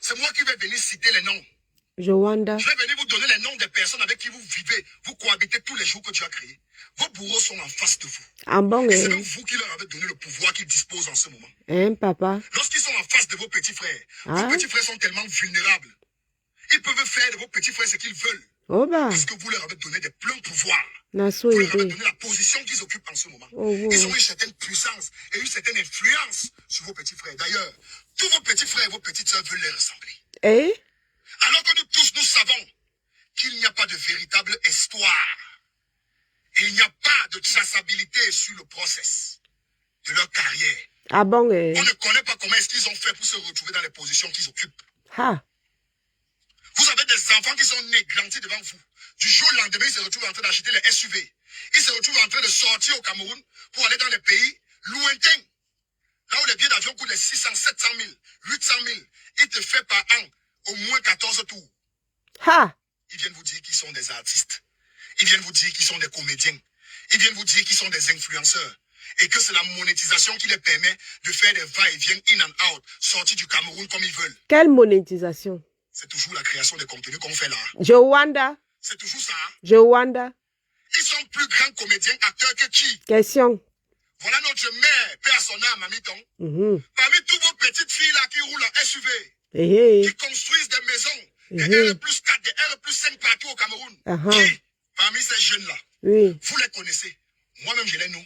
C'est moi qui vais venir citer les noms. Joanda. Je vais venir vous donner les noms des personnes avec qui vous vivez, vous cohabitez tous les jours que Dieu a créés. Vos bourreaux sont en face de vous. Ah bon, Et c'est même vous qui leur avez donné le pouvoir qu'ils disposent en ce moment. Hein, papa? Lorsqu'ils sont en face de vos petits frères, vos petits frères sont tellement vulnérables. Ils peuvent faire de vos petits frères ce qu'ils veulent. Oh bah. Parce que vous leur avez donné des pleins pouvoirs. Vous Naso leur avez ide. donné la position qu'ils occupent en ce moment. Oh, wow. Ils ont une certaine puissance et une certaine influence sur vos petits frères. D'ailleurs, tous vos petits frères et vos petites sœurs veulent les ressembler. Eh? Alors que nous tous, nous savons qu'il n'y a pas de véritable histoire. Et il n'y a pas de traçabilité sur le process de leur carrière. Ah bon, On ne connaît pas comment est-ce qu'ils ont fait pour se retrouver dans les positions qu'ils occupent. Ha. Vous avez des enfants qui sont nés, grandis devant vous. Du jour au lendemain, ils se retrouvent en train d'acheter les SUV. Ils se retrouvent en train de sortir au Cameroun pour aller dans les pays lointains. Là où les billets d'avion coûtent les 600, 700 000, 800 000. Ils te font par an au moins 14 tours. Ha. Ils viennent vous dire qu'ils sont des artistes. Ils viennent vous dire qu'ils sont des comédiens. Ils viennent vous dire qu'ils sont des influenceurs. Et que c'est la monétisation qui les permet de faire des va-et-vient in and out, sortir du Cameroun comme ils veulent. Quelle monétisation? C'est toujours la création des contenus qu'on fait là. Joanda. C'est toujours ça. Joanda. Ils sont plus grands comédiens, acteurs que qui? Question. Voilà notre mère, paix à son âme, Mamiton. Parmi toutes vos petites filles là qui roulent en SUV, qui construisent des maisons, des R+4, des R+5 partout au Cameroun. Qui, parmi ces jeunes-là, vous les connaissez? Moi-même, je les nomme.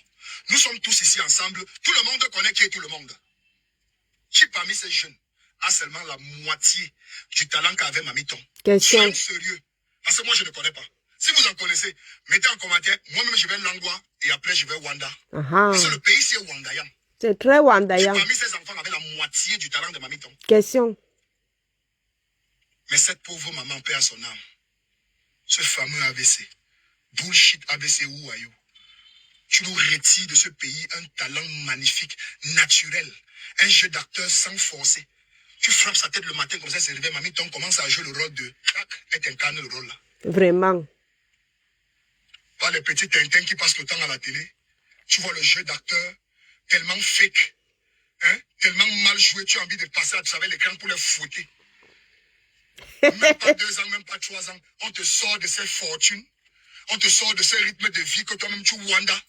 Nous sommes tous ici ensemble. Tout le monde connaît qui est tout le monde. Qui parmi ces jeunes a seulement la moitié du talent qu'avait Mamiton? Question. Soyons sérieux. Parce que moi, je ne connais pas. Si vous en connaissez, mettez en commentaire. Moi-même, je vais Langwa et après, je vais Wanda. Parce que le pays, c'est Wandayam. C'est très Wandayam. Qui parmi ces enfants avait la moitié du talent de Mamiton? Question. Mais cette pauvre maman perd son âme. Ce fameux AVC. Bullshit AVC ou Ayou. Tu nous retires de ce pays un talent magnifique, naturel. Un jeu d'acteur sans forcer. Tu frappes sa tête le matin comme ça, c'est réveillé. Mamiton commence à jouer le rôle de... Et t'incarne le rôle là. Vraiment. Pas les petits Tintins qui passent le temps à la télé. Tu vois le jeu d'acteur tellement fake. Hein? Tellement mal joué. Tu as envie de passer à travers l'écran pour les fouetter. Même pas 2 ans, même pas 3 ans. On te sort de ces fortunes. On te sort de ce rythme de vie que toi-même tu Wanda.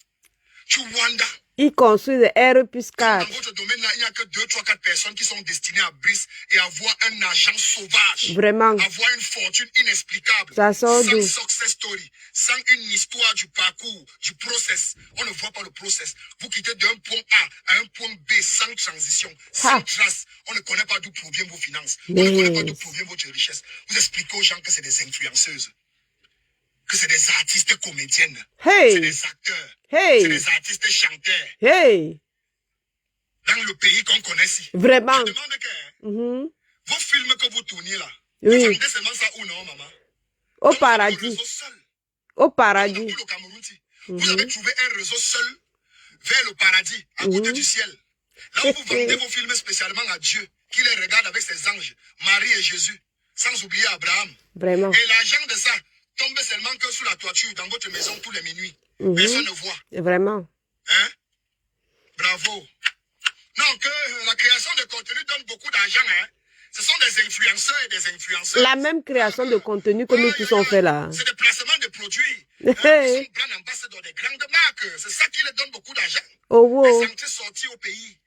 Tu Wanda. Il construit des R+4. Dans votre domaine-là, il n'y a que 2, 3, 4 personnes qui sont destinées à briser et avoir un argent sauvage. Vraiment. Avoir une fortune inexplicable. Ça sort sans d'où? success story. Sans une histoire du parcours, du process. On ne voit pas le process. Vous quittez d'un point A à un point B sans transition, sans trace. On ne connaît pas d'où proviennent vos finances. On ne connaît pas d'où provient votre richesse. Vous expliquez aux gens que c'est des influenceuses. Que c'est des artistes comédiennes. C'est des acteurs. C'est des artistes chanteurs. Dans le pays qu'on connaît ici. Vraiment. Je demande que vos films que vous tournez là, Oui. vous vendez seulement ça ou non, maman? Au Donc, paradis. le réseau seul. Au Dans paradis. tout le Cameroun, vous avez trouvé un réseau seul vers le paradis, à côté du ciel. Là où vous vendez vos films spécialement à Dieu, qui les regarde avec ses anges, Marie et Jésus, sans oublier Abraham. Vraiment. Et l'argent de ça tombe seulement que sous la toiture, dans votre maison, tous les minuit. Personne ne voit. Vraiment. Hein? Bravo. Non, que la création de contenu donne beaucoup d'argent, hein. Ce sont des influenceurs et des influenceurs. La même création de contenu que nous tous on fait là. C'est des placements de produits. Ils sont brand ambassadeurs des grandes marques. C'est ça qui leur donne beaucoup d'argent. Oh wow. Les entrées sorties au pays.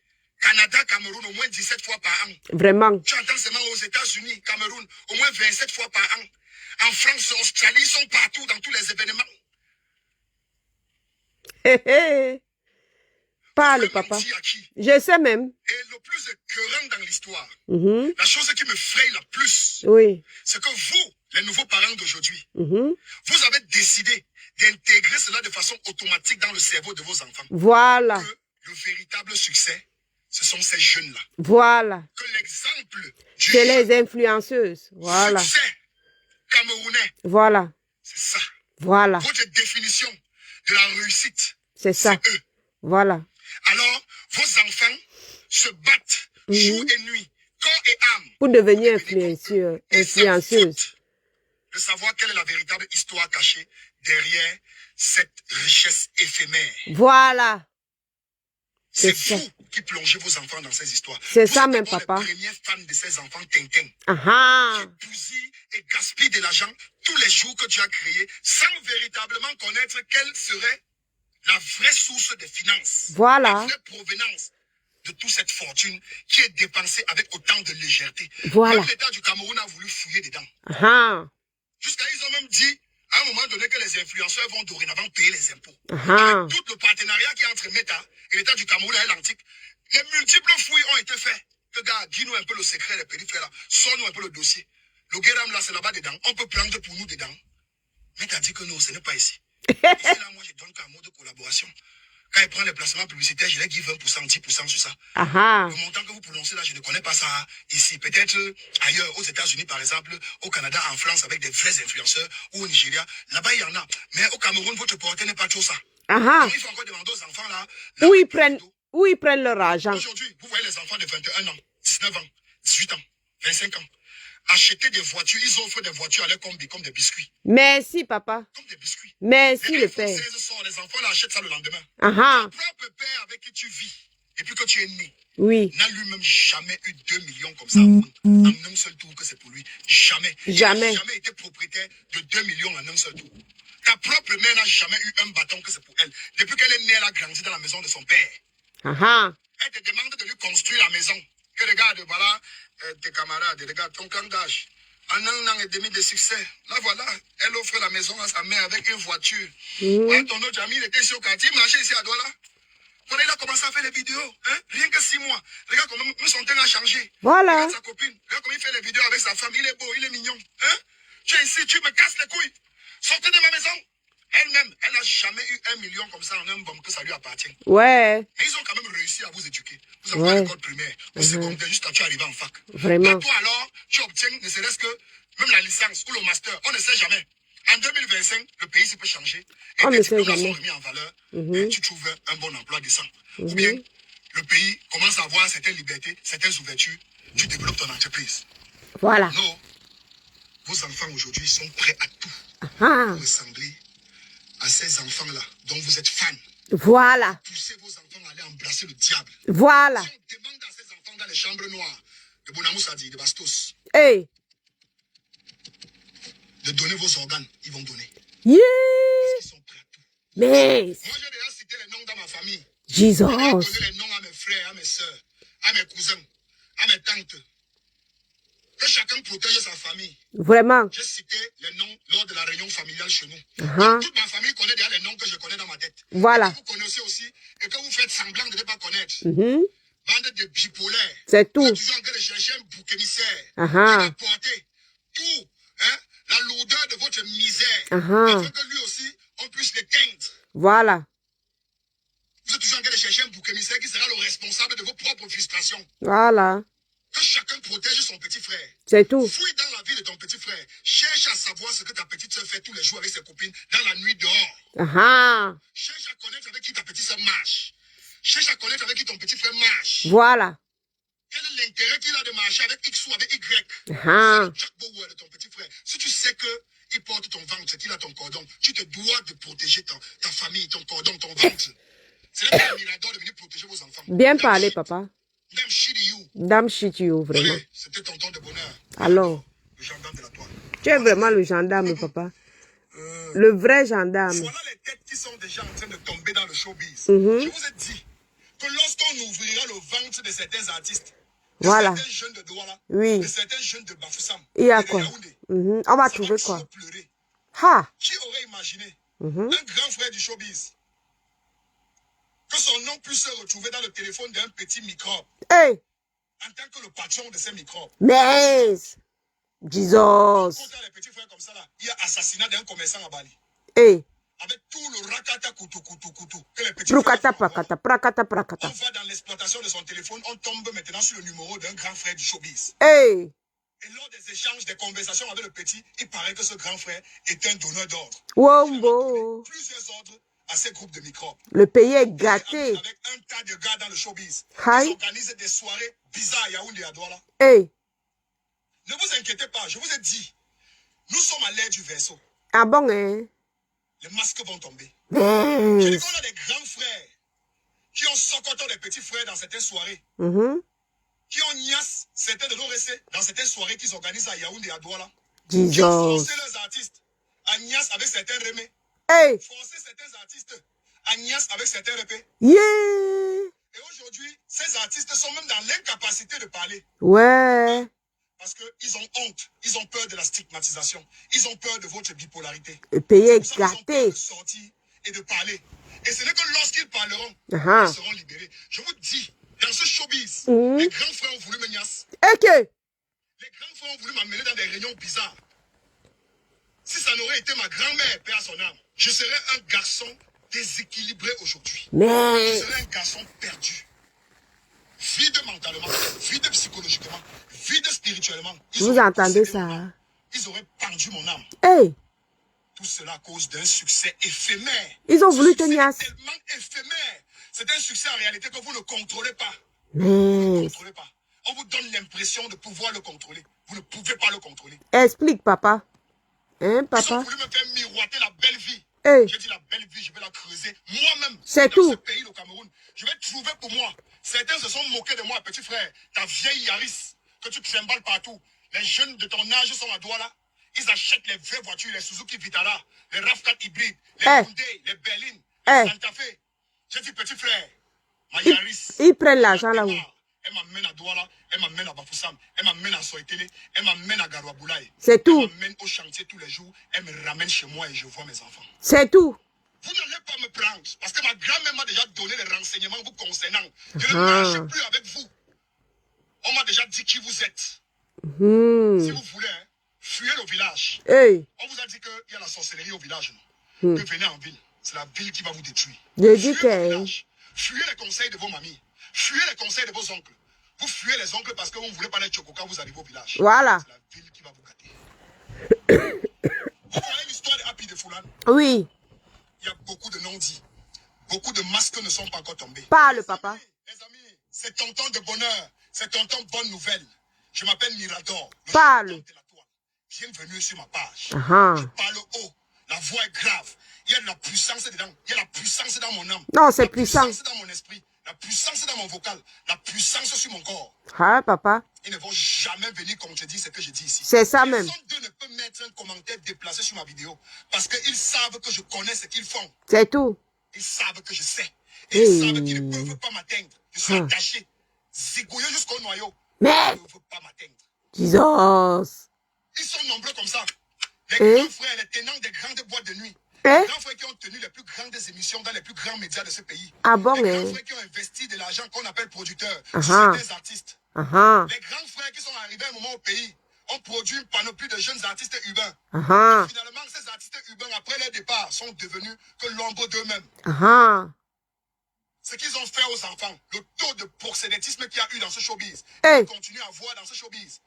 Canada, Cameroun, au moins 17 fois par an. Vraiment. Tu entends seulement aux États-Unis, Cameroun, au moins 27 fois par an. En France, Australie, ils sont partout dans tous les événements. Parle, papa. Je sais même. Et le plus écœurant dans l'histoire, la chose qui me fraye la plus, c'est que vous, les nouveaux parents d'aujourd'hui, vous avez décidé d'intégrer cela de façon automatique dans le cerveau de vos enfants. Voilà. Que le véritable succès, ce sont ces jeunes-là. Voilà. Que l'exemple c'est les influenceuses. Voilà. Succès camerounais. Voilà. C'est ça. Voilà. Votre définition de la réussite. C'est ça. Eux. Voilà. Alors, vos enfants se battent jour et nuit, corps et âme. Pour devenir influenceuse. De savoir quelle est la véritable histoire cachée derrière cette richesse éphémère. Voilà. C'est vous qui plongez vos enfants dans ces histoires. C'est ça même, papa. Les premiers fans de ces enfants Tintin. Qui bousillent et gaspillent de l'argent tous les jours que tu as créé sans véritablement connaître quelle serait la vraie source des finances. Voilà. La vraie provenance de toute cette fortune qui est dépensée avec autant de légèreté. Voilà. Même l'État du Cameroun a voulu fouiller dedans. Jusqu'à ils ont même dit à un moment donné que les influenceurs vont dorénavant payer les impôts. Avec tout le partenariat qui est entre Meta et l'État du Cameroun et l'Atlantique, les multiples fouilles ont été faites. Que gars, dis-nous un peu le secret des périphrères là. Sors-nous un peu le dossier. Le Guéram là, c'est là-bas dedans. On peut prendre pour nous dedans. Mais t'as dit que non, ce n'est pas ici. Ici là, moi, je donne qu'un mot de collaboration. Quand il prend les placements publicitaires, je les give 20%, 10% sur ça. Le montant que vous prononcez là, je ne connais pas ça ici. Peut-être ailleurs, aux États-Unis par exemple, au Canada, en France, avec des vrais influenceurs, ou au Nigeria. Là-bas, il y en a. Mais au Cameroun, votre portée n'est pas trop ça. Donc, il faut encore demander aux enfants là où ils prennent leur argent. Aujourd'hui, vous voyez les enfants de 21 ans, 19 ans, 18 ans, 25 ans. Acheter des voitures, ils offrent des voitures à leur combi comme des biscuits. Merci, papa. Comme des biscuits. Merci, le père. Les enfants là, achètent ça le lendemain. Ton propre père avec qui tu vis, depuis que tu es né, n'a lui-même jamais eu 2 millions comme ça en un seul tour que c'est pour lui. Jamais. Jamais. Il n'a jamais été propriétaire de 2 millions en un seul tour. Ta propre mère n'a jamais eu un bâton que c'est pour elle. Depuis qu'elle est née, elle a grandi dans la maison de son père. Elle te demande de lui construire la maison. Que regarde, voilà, tes camarades, regarde ton camp d'âge. En un an et demi de succès, là voilà, elle offre la maison à sa mère avec une voiture. Ton autre ami, il était ici au quartier, il marchait ici à Douala. Voilà, il a commencé à faire les vidéos, rien que 6 mois. Regarde comment son temps a changé. Voilà. Regarde sa copine, regarde comment il fait les vidéos avec sa femme, il est beau, il est mignon. Tu es ici, tu me casses les couilles. Sortez de ma maison. Elle-même, elle n'a jamais eu 1 million comme ça en un bombe que ça lui appartient. Ouais. Mais ils ont quand même réussi à vous éduquer. Vous avez à l'école primaire, au secondaire, jusqu'à tu arrives en fac. Vraiment. Mais toi alors, tu obtiens ne serait-ce que même la licence ou le master, on ne sait jamais. En 2025, le pays peut changer. Et on tes ne sait diplômes jamais. sont remis en valeur. Et tu trouves un bon emploi décent. Ou bien, le pays commence à avoir certaines libertés, certaines ouvertures. Tu développes ton entreprise. Voilà. Non. Vos enfants aujourd'hui sont prêts à tout. Pour ressembler à ces enfants-là dont vous êtes fans. Voilà. Poussez vos enfants à aller embrasser le diable. Voilà. Si on demande à ces enfants dans les chambres noires de Bonamou Sadi, de Bastos, de donner vos organes, ils vont donner. Parce qu'ils sont prêts à tout. Mais... Moi, j'ai déjà cité les noms dans ma famille. Jesus. J'ai donné les noms à mes frères, à mes soeurs, à mes cousins, à mes tantes. Que chacun protège sa famille. Vraiment. J'ai cité les noms lors de la réunion familiale chez nous. Donc, toute ma famille connaît déjà les noms que je connais dans ma tête. Voilà. Et que vous connaissez aussi et que vous faites semblant de ne pas connaître. Bande de bipolaires. C'est tout. Vous êtes toujours en train de chercher un bouc émissaire. Qui va porter tout, la lourdeur de votre misère. Afin que lui aussi, on puisse l'éteindre. Voilà. Vous êtes toujours en train de chercher un bouc émissaire qui sera le responsable de vos propres frustrations. Voilà. Que chacun protège son petit frère. C'est tout. Fouille dans la vie de ton petit frère. Cherche à savoir ce que ta petite soeur fait tous les jours avec ses copines dans la nuit dehors. Cherche à connaître avec qui ta petite soeur marche. Cherche à connaître avec qui ton petit frère marche. Voilà. Quel est l'intérêt qu'il a de marcher avec X ou avec Y? C'est le Jack Bauer de ton petit frère. Si tu sais qu'il porte ton ventre, qu'il a ton cordon, tu te dois de protéger ta famille, ton cordon, ton ventre. C'est un mirador de venir protéger vos enfants. Bien parlé, papa. Dame shit you. Dame shit you, vraiment. Allez, c'était ton temps de bonheur. Alors. Le gendarme de la toile. Tu es vraiment le gendarme, papa. Le vrai gendarme. Voilà les têtes qui sont déjà en train de tomber dans le showbiz. Je vous ai dit que lorsqu'on ouvrira le ventre de certains artistes, de certains jeunes de Douala, de certains jeunes de Bafoussam, il y a quoi? Yaoundé, on va trouver quoi? Pleurer. Ha! Qui aurait imaginé un grand frère du showbiz que son nom puisse se retrouver dans le téléphone d'un petit microbe en tant que le patron de ces microbes? Mais Jesus! Contre les petits frères comme ça, là, il y a assassinat d'un commerçant à Bali. Avec tout le rakata koutou que les petits Prakata, frères prakata, prakata, on prakata. va dans l'exploitation de son téléphone, on tombe maintenant sur le numéro d'un grand frère du showbiz. Et lors des échanges, des conversations avec le petit, il paraît que ce grand frère est un donneur d'ordre. Wombo! Plusieurs ordres à ces groupes de microbes. Le pays est gâté. Avec un tas de gars dans le showbiz. Ils organisent des soirées bizarres à Yaoundé et à Douala. Ne vous inquiétez pas, je vous ai dit, nous sommes à l'ère du verseau. Ah bon, hein? Les masques vont tomber. Je dis qu'on a des grands frères qui ont socoté des petits frères dans certaines soirées, qui ont niasse certains de nos récits dans certaines soirées qu'ils organisent à Yaoundé et à Douala, qui ont forcé leurs artistes à niasse avec certains remets, forcé certains artistes à niasse avec certains répés. Et aujourd'hui, ces artistes sont même dans l'incapacité de parler. Parce qu'ils ont honte, ils ont peur de la stigmatisation, ils ont peur de votre bipolarité. Et payer Ils ont peur de sortir et de parler. Et ce n'est que lorsqu'ils parleront, ils seront libérés. Je vous dis, dans ce showbiz, les grands frères ont voulu me niasse. Les grands frères ont voulu m'amener dans des réunions bizarres. Si ça n'aurait été ma grand-mère, paix à son âme, je serais un garçon déséquilibré aujourd'hui. Je serais un garçon perdu. Vide mentalement, vide psychologiquement, vide spirituellement. Vous entendez ça? Ils auraient pendu mon âme. Tout cela à cause d'un succès éphémère. Ils ont voulu te niasse. Tellement éphémère. C'est un succès en réalité que vous ne contrôlez pas. Vous ne contrôlez pas. On vous donne l'impression de pouvoir le contrôler. Vous ne pouvez pas le contrôler. Explique, papa. Hein, papa? Ils ont voulu me faire miroiter la belle vie. J'ai dit la belle vie, je vais la creuser moi-même. C'est dans tout. ce pays, le Cameroun. Je vais trouver pour moi. Certains se sont moqués de moi, petit frère. Ta vieille Yaris, que tu trimbales partout. Les jeunes de ton âge sont à Douala. Ils achètent les vraies voitures, les Suzuki Vitara, les RAV4 hybrides, les Hyundai, les Berlin, les Santa Fe. J'ai dit, petit frère, ma Yaris. Ils prennent l'argent là-haut. Elle m'amène à Douala, elle m'amène à Bafoussam, elle m'amène à Soïtélé, elle m'amène à Garouaboulaye. C'est tout. Elle m'amène au chantier tous les jours, elle me ramène chez moi et je vois mes enfants. C'est tout. Vous n'allez pas me prendre, parce que ma grand-mère m'a déjà donné les renseignements vous concernant. Je ne marche plus avec vous. On m'a déjà dit qui vous êtes. Si vous voulez, fuyez le village. On vous a dit qu'il y a la sorcellerie au village. Que venez en ville. C'est la ville qui va vous détruire. Fuyez les conseils de vos mamies. Fuyez les conseils de vos oncles. Vous fuyez les oncles parce que vous ne voulez pas les chocos quand vous arrivez au village. Voilà. C'est la ville qui va vous gâter. Vous voyez l'histoire de Happy de Foulane? Oui. Il y a beaucoup de non-dits. Beaucoup de masques ne sont pas encore tombés. Parle, papa. Les amis, c'est tonton de bonheur. C'est tonton bonne nouvelle. Je m'appelle Mirador. Parle. Bienvenue sur ma page. Je parle haut. La voix est grave. Il y a de la puissance dedans. Il y a la puissance dans mon âme. Non, c'est puissant. La puissance dans mon esprit. La puissance dans mon vocal. La puissance sur mon corps. Papa. Ils ne vont jamais venir contredire ce que je dis ici. C'est ça même. Personne d'eux ne peut mettre un commentaire déplacé sur ma vidéo. Parce qu'ils savent que je connais ce qu'ils font. C'est tout. Ils savent que je sais. Et ils savent qu'ils ne peuvent pas m'atteindre. Je suis attaché. Zigouillé jusqu'au noyau. Mais. Ils ne peuvent pas m'atteindre. Jesus. Ils sont nombreux comme ça. Les grands frères, les tenants des grandes boîtes de nuit. Les grands frères qui ont tenu les plus grandes émissions dans les plus grands médias de ce pays. Ah bon, les grands frères qui ont investi de l'argent qu'on appelle producteurs. Sur des artistes. Les grands frères qui sont arrivés à un moment au pays ont produit une panoplie de jeunes artistes urbains. Et finalement, ces artistes urbains, après leur départ, sont devenus que l'ombre d'eux-mêmes. Ce qu'ils ont fait aux enfants, le taux de proxénétisme qu'il y a eu dans ce showbiz, qu'on continue à voir dans ce showbiz,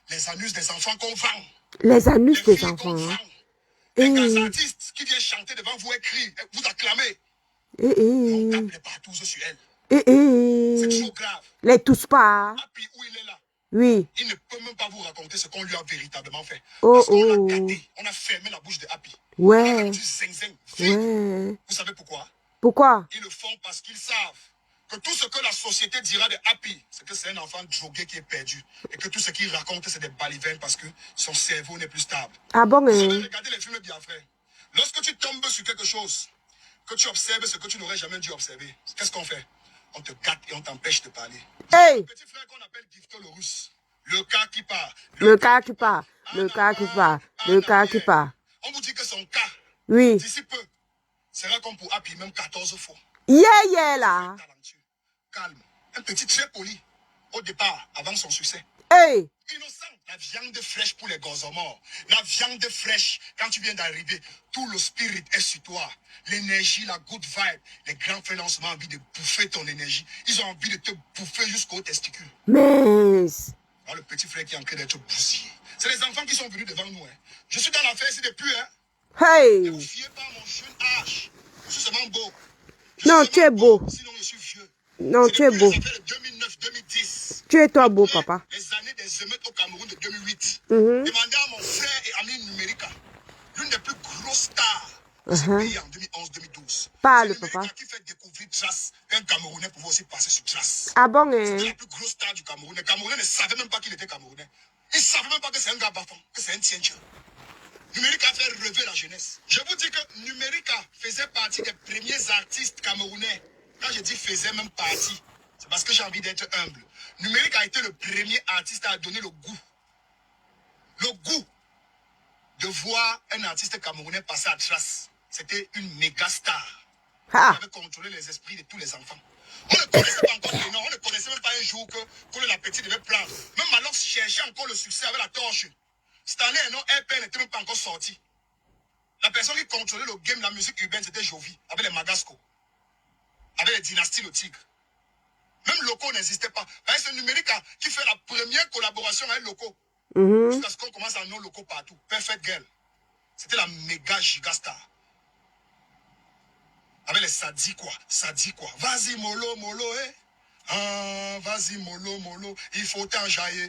les anus des enfants qu'on vend. Les anus des enfants. Les artistes qui viennent chanter devant vous, écrire, vous acclamer. On tape les partous sur elle. C'est trop grave. Les tous pas. Happy, où il est là. Oui. Il ne peut même pas vous raconter ce qu'on lui a véritablement fait. Parce qu'on l'a gâté. On a fermé la bouche de Happy. On a rendu zing-zing. Vous savez pourquoi? Pourquoi? Ils le font parce qu'ils savent que tout ce que la société dira de Happy, c'est que c'est un enfant drogué qui est perdu. Et que tout ce qu'il raconte, c'est des balivernes parce que son cerveau n'est plus stable. Ah bon? Vous avez regardé les films Biafra. Lorsque tu tombes sur quelque chose, que tu observes ce que tu n'aurais jamais dû observer, qu'est-ce qu'on fait? On te gâte et on t'empêche de parler. Le petit frère qu'on appelle Gifto le russe. Le cas qui part. Le cas qui part. Le cas qui part. Le cas qui part. On vous dit que son cas, d'ici peu, sera comme pour Happy, même 14 fois. Là. Calme. Un petit très poli. Au départ, avant son succès. Innocent. La viande fraîche pour les gosses morts. La viande fraîche, quand tu viens d'arriver, tout le spirit est sur toi. L'énergie, la good vibe. Les grands frères ont envie de bouffer ton énergie. Ils ont envie de te bouffer jusqu'aux testicules. Alors, le petit frère qui est en train d'être bousillé. C'est les enfants qui sont venus devant nous. Je suis dans l'affaire ici depuis. Ne vous fiez pas à mon jeune âge. Je suis seulement beau. Non, tu es beau. Sinon, je suis vieux. Non, tu es beau. 2009-2010. Tu es toi beau, papa. Les années des émeutes au Cameroun de 2008. Demandez à mon frère et ami Numérica, l'une des plus grosses stars de ce pays en 2011-2012. Parle, papa. Qui fait découvrir Jazz, un un Camerounais pouvait aussi passer sur trace. Ah bon, C'était la plus grosse star du Cameroun. Les Camerounais ne savaient même pas qu'il était Camerounais. Ils ne savaient même pas que c'est un gars bafon, que c'est un tienche. Numérique a fait rêver la jeunesse. Je vous dis que Numérique faisait partie des premiers artistes camerounais. Quand je dis faisait même partie, c'est parce que j'ai envie d'être humble. Numérique a été le premier artiste à donner le goût de voir un artiste camerounais passer à trace. C'était une méga star. Il avait contrôlé les esprits de tous les enfants. On ne connaissait pas encore les noms, on ne connaissait même pas un jour que la petite devait prendre. Même Malox cherchait encore le succès avec la torche. Cette année, un nom RP n'était même pas encore sorti. La personne qui contrôlait le game, la musique urbaine, c'était Jovi, avec les Magasco, avec les dynasties Le Tigre. Même Loco n'existait pas. C'est Numérique qui fait la première collaboration avec Loco. Jusqu'à ce qu'on commence à nommer Loco partout. Perfect Girl. C'était la méga giga star. Avec les Sadi quoi. Vas-y mollo, eh. Ah, vas-y mollo. Il faut t'enjailler,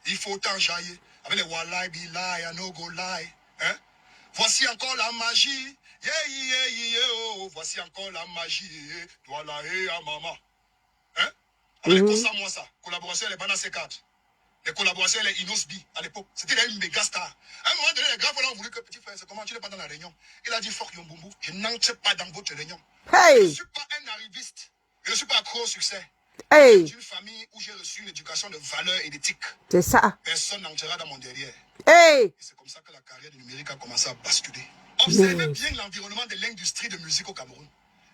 il faut t'enjailler. Avec les Walai, Bilai, I no go lie. Hein? Voici encore la magie. Oh. Voici encore la magie. Toi là, à maman. Hein? Avec les Kosa Mwasa, collaboration avec les Bana C4. Les collaborations avec les Inosbi à l'époque. C'était une méga star. À un moment donné, les gars ont voulu que petit frère, c'est comment tu n'es pas dans la réunion. Il a dit, fuck Yomboumou, je n'entre pas dans votre réunion. Je ne suis pas un arriviste. Je ne suis pas accro au succès. J'ai une famille où j'ai reçu une éducation de valeur et d'éthique. C'est ça. Personne n'entrera dans mon derrière. Et c'est comme ça que la carrière du Numérique a commencé à basculer. Observez bien l'environnement de l'industrie de musique au Cameroun.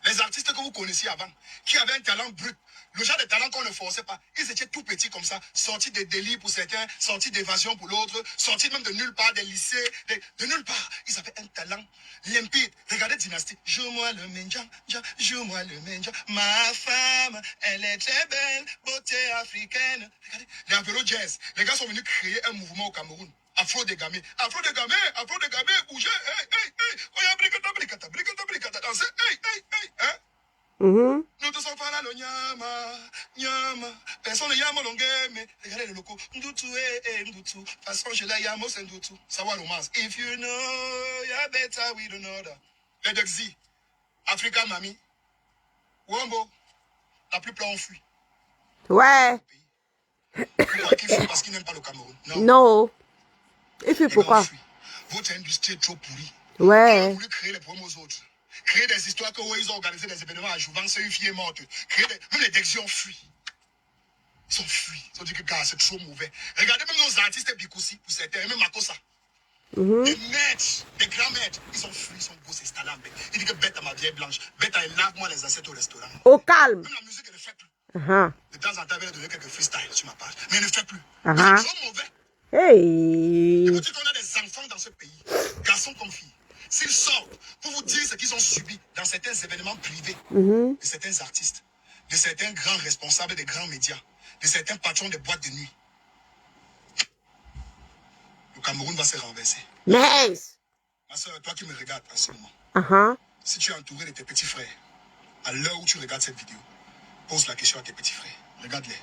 Les artistes que vous connaissiez avant, qui avaient un talent brut, le genre de talent qu'on ne forçait pas, ils étaient tout petits comme ça, sortis de délits pour certains, sortis d'évasion pour l'autre, sortis même de nulle part, des lycées, de nulle part. Ils avaient un talent limpide. Regardez Dynastie. Joue-moi le menja, joue-moi le menja. Ma femme, elle est très belle, beauté africaine. Regardez, les Afro Jazz, les gars sont venus créer un mouvement au Cameroun. Afro de gamé, bougez, hey. Oya, bricata, dansez, hey, hein? Nous tous sommes là, le nyama. Personne ne yama mais regardez le loco. Ndutu, ndutu. Façon, je la yamo, c'est ndutu. Savoir romance. If you know, you're better, we don't know that. Les Dexy, Africa Mami, Wombo, la plupart ont fui. ouais. Pourquoi qu'ils fuient? Parce qu'ils n'aiment pas le Cameroun. Non. Et puis pourquoi? Votre industrie est trop pourrie. Ouais. On a voulu créer les problèmes aux autres. Créer des histoires que ils ont organisé des événements à Jouvence, une fille est morte. Même les Dexy ont fui. Ils ont fui. Ils ont dit que c'est trop mauvais. Regardez même nos artistes Bikoussi, pour certains, même Makossa. Des maîtres, des grands maîtres, ils ont fui, ils sont beaux, c'est installés. Ils disent que bête à ma vieille blanche, bête à lave-moi les assiettes au restaurant. Au calme. Même la musique, elle ne fait plus. De temps en temps, elle va donner quelques freestyles sur ma page. Mais elle ne fait plus. C'est trop mauvais. Hey. Et vous dites qu'on a des enfants dans ce pays, garçons comme filles. S'ils sortent pour vous dire ce qu'ils ont subi dans certains événements privés de certains artistes, de certains grands responsables des grands médias, de certains patrons de boîtes de nuit, le Cameroun va se renverser. Nice. Ma soeur, toi qui me regardes en ce moment, si tu es entouré de tes petits frères, à l'heure où tu regardes cette vidéo, pose la question à tes petits frères. Regarde-les.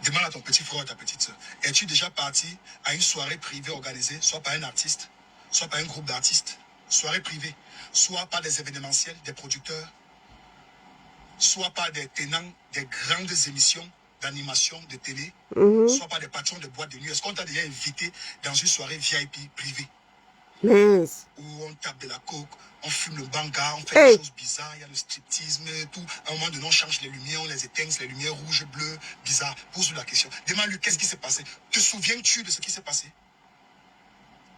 Demande à ton petit frère ou à ta petite soeur, es-tu déjà parti à une soirée privée organisée, soit par un artiste, soit par un groupe d'artistes, soirée privée, soit par des événementiels, des producteurs, soit par des tenants des grandes émissions d'animation de télé, soit par des patrons de boîtes de nuit. Est-ce qu'on t'a déjà invité dans une soirée VIP privée? Nice. Où on tape de la coke, on fume le banga, on fait des choses bizarres, il y a le stripteasme et tout. À un moment donné, on change les lumières, on les éteint, les lumières rouges, bleues, bizarres. Pose-lui la question. Demande-lui qu'est-ce qui s'est passé. Te souviens-tu de ce qui s'est passé?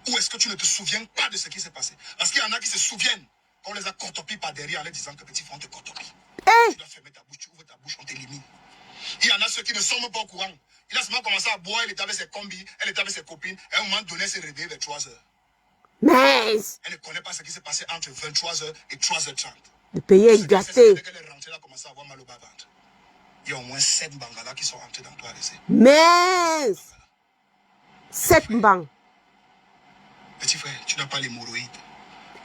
Ou est-ce que tu ne te souviens pas de ce qui s'est passé? Parce qu'il y en a qui se souviennent qu'on les a cortopis par derrière en leur disant que petit frère, on te cortopie. Tu dois fermer ta bouche, tu ouvres ta bouche, on t'élimine. Il y en a ceux qui ne sont même pas au courant. Il a seulement commencé à boire, il était avec ses combis, elle était avec ses copines. Et à un moment donné, elle s'est réveillée vers 3 heures. Nice. Elle ne connaît pas ce qui s'est passé entre 23h et 3h30. Le pays est gâté. Dès qu'elle est rentrée, elle a commencé à avoir mal au bas-ventre. Il y a au moins 7 bangalas qui sont rentrés dans toi. Nice. 7 bangs. Petit frère, tu n'as pas l'hémorroïde.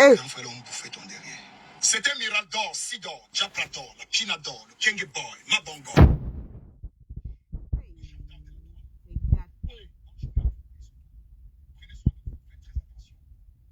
Hey. Grand frère, on bouffait ton derrière. C'était Mirador, Sidor, Japrador, la Pinador, le Kenge Boy, Mabongo.